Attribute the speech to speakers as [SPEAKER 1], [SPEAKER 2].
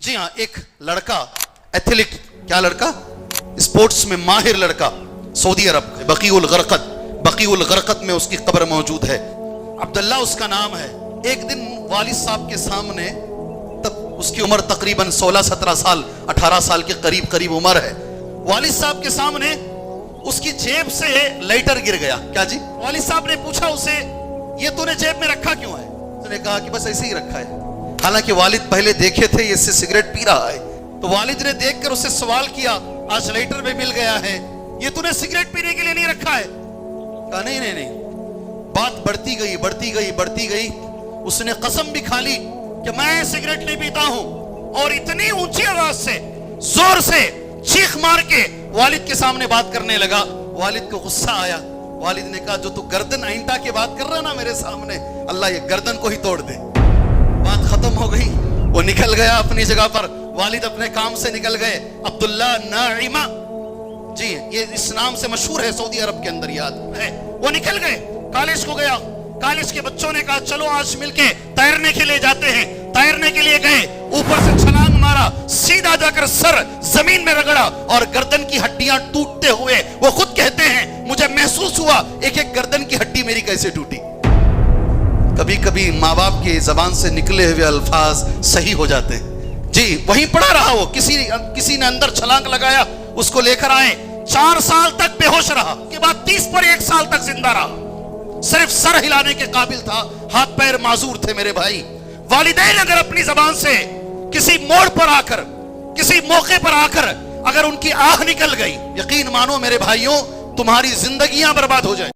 [SPEAKER 1] जी हाँ, एक लड़का एथलीट, क्या लड़का, स्पोर्ट्स में माहिर लड़का, सऊदी अरब बकीउल गरकत में उसकी कब्र मौजूद है। अब्दुल्ला उसका नाम है। एक दिन वालिद साहब के सामने, तब उसकी उम्र तकरीबन 16-17 साल 18 साल के करीब उम्र है। वालिद साहब के सामने उसकी जेब से लाइटर गिर गया। क्या जी? वालिद साहब ने पूछा उसे, ये तूने जेब में रखा क्यों है? उसने कहा कि बस ऐसे ही रखा है। हालांकि वालिद पहले देखे थे ये इससे सिगरेट पी रहा है, तो वालिद ने देखकर उससे सवाल किया, आज लाइटर में मिल गया है, ये तूने सिगरेट पीने के लिए नहीं रखा है? कहा नहीं। बात बढ़ती गई। उसने कसम भी खा ली कि मैं सिगरेट नहीं पीता हूं, और इतनी ऊंची आवाज से, जोर से चीख मार के वालिद के सामने बात करने लगा। वालिद को गुस्सा आया। वालिद ने कहा, जो तू गर्दन ऐंठा के बात कर रहा ना मेरे सामने, अल्लाह ये गर्दन को ही तोड़ दे। बात खत्म हो गई, वो निकल गया अपनी जगह पर, वालिद अपने काम से निकल गए। अब्दुल्ला नाइमा जी, ये इस नाम से मशहूर है सऊदी अरब के अंदर, याद है। वो निकल गए, कॉलेज को गया। कॉलेज के बच्चों ने कहा चलो आज मिलके तैरने के लिए जाते हैं। तैरने के लिए गए, ऊपर से छलांग मारा, सीधा जाकर सर जमीन में रगड़ा और गर्दन की हड्डियां टूटते हुए वो खुद कहते हैं, मुझे महसूस हुआ एक एक गर्दन की हड्डी मेरी कैसे टूटी। कभी कभी माँ बाप की जबान से निकले हुए अल्फाज सही हो जाते हैं जी। वहीं पड़ा रहा वो, किसी ने अंदर छलांग लगाया, उसको लेकर आए। 4 साल तक बेहोश रहा, के बाद 30 पर 1 साल तक जिंदा रहा। सिर्फ सर हिलाने के काबिल था, हाथ पैर माजूर थे मेरे भाई। वालिदैन अगर अपनी जबान से किसी मोड़ पर आकर, किसी मौके पर आकर अगर उनकी आह निकल गई, यकीन मानो मेरे भाइयों, तुम्हारी जिंदगियां बर्बाद हो जाए।